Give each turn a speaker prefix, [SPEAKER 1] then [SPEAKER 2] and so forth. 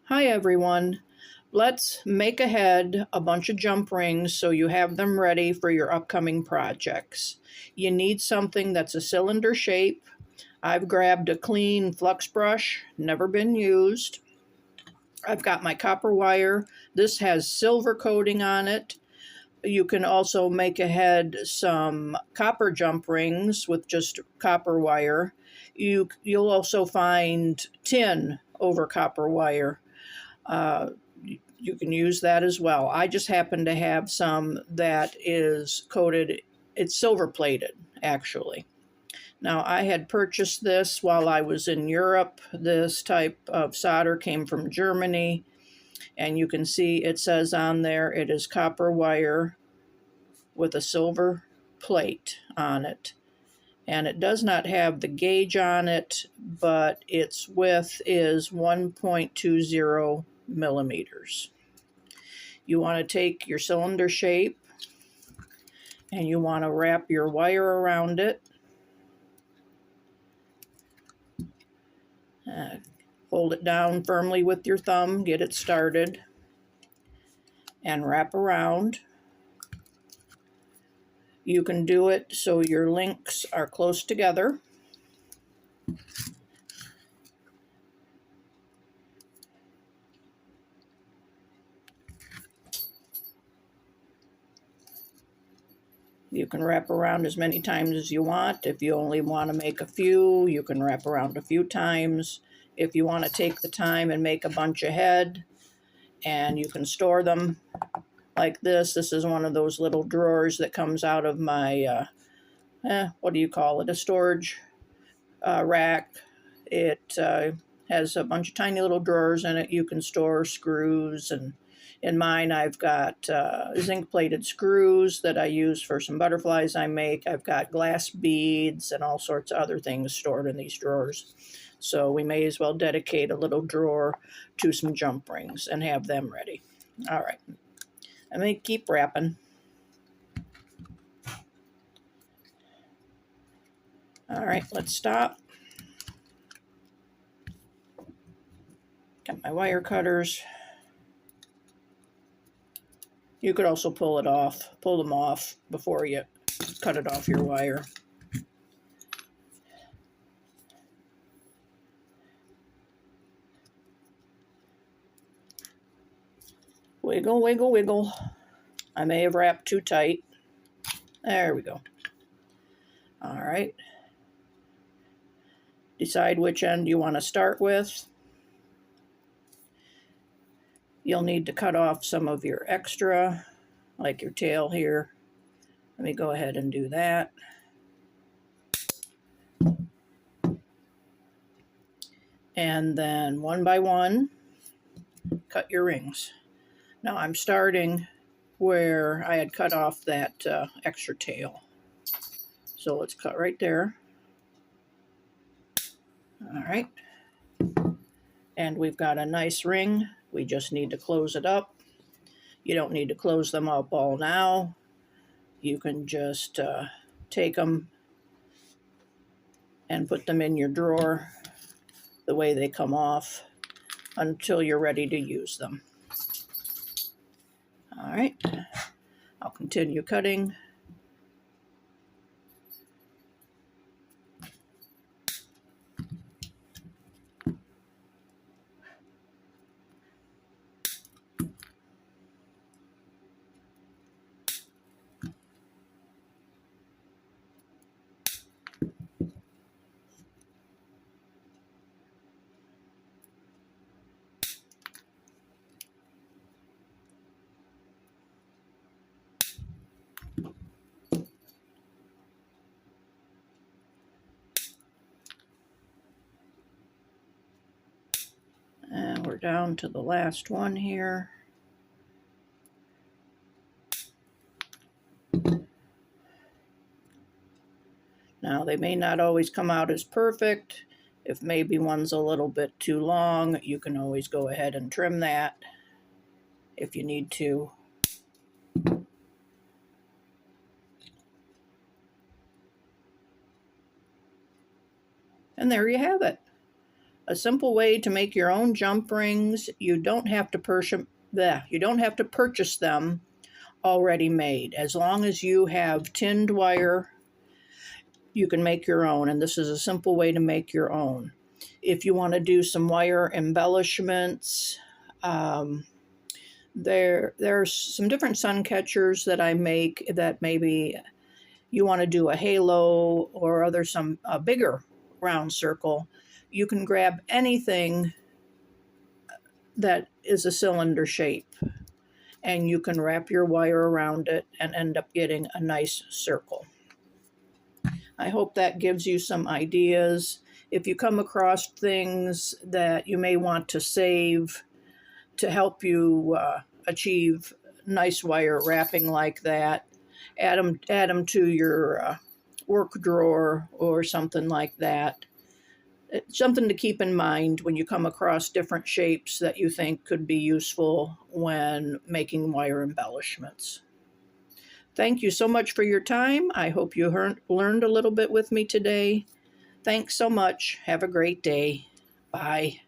[SPEAKER 1] Hi everyone. Let's make ahead a bunch of jump rings so you have them ready for your upcoming projects. You need something that's a cylinder shape. I've grabbed a clean flux brush, never been used. I've got my copper wire. This has silver coating on it. You can also make ahead some copper jump rings with just copper wire. You'll also find tin over copper wire. Uh, you can use that as well. I just happen to have some that is coated, it's silver plated actually. Now, I had purchased this while I was in Europe. This type of solder came from Germany, and you can see it says on there it is copper wire with a silver plate on it. And it does not have the gauge on it, but its width is 1.20 millimeters. You want to take your cylinder shape and you want to wrap your wire around it. Hold it down firmly with your thumb, get it started, and wrap around. You can do it so your links are close together. You can wrap around as many times as you want. If you only want to make a few, you can wrap around a few times. If you want to take the time and make a bunch ahead, and you can store them like this. This is one of those little drawers that comes out of my, what do you call it, a storage rack. It has a bunch of tiny little drawers in it. You can store screws, and in mine I've got zinc plated screws that I use for some butterflies I make. I've got glass beads and all sorts of other things stored in these drawers. So we may as well dedicate a little drawer to some jump rings and have them ready. All right, I'm going to keep wrapping. All right, let's stop. Got my wire cutters. You could also pull them off before you cut it off your wire. Wiggle, wiggle, wiggle. I may have wrapped too tight. There we go. All right. Decide which end you want to start with. You'll need to cut off some of your extra, like your tail here. Let me go ahead and do that. And then one by one, cut your rings. Now I'm starting where I had cut off that extra tail. So let's cut right there. All right. And we've got a nice ring. We just need to close it up. You don't need to close them up all now. You can just take them and put them in your drawer the way they come off until you're ready to use them. All right, I'll continue cutting. And we're down to the last one here. Now, they may not always come out as perfect. If maybe one's a little bit too long, you can always go ahead and trim that if you need to. And there you have it. A simple way to make your own jump rings. You don't have to purchase them already made. As long as you have tinned wire, you can make your own, and this is a simple way to make your own. If you want to do some wire embellishments, there's some different sun catchers that I make that maybe you want to do a halo or some bigger round circle. You can grab anything that is a cylinder shape and you can wrap your wire around it and end up getting a nice circle. I hope that gives you some ideas. If you come across things that you may want to save to help you achieve nice wire wrapping like that, add them to your work drawer or something like that. It's something to keep in mind when you come across different shapes that you think could be useful when making wire embellishments. Thank you so much for your time. I hope you learned a little bit with me today. Thanks so much. Have a great day. Bye.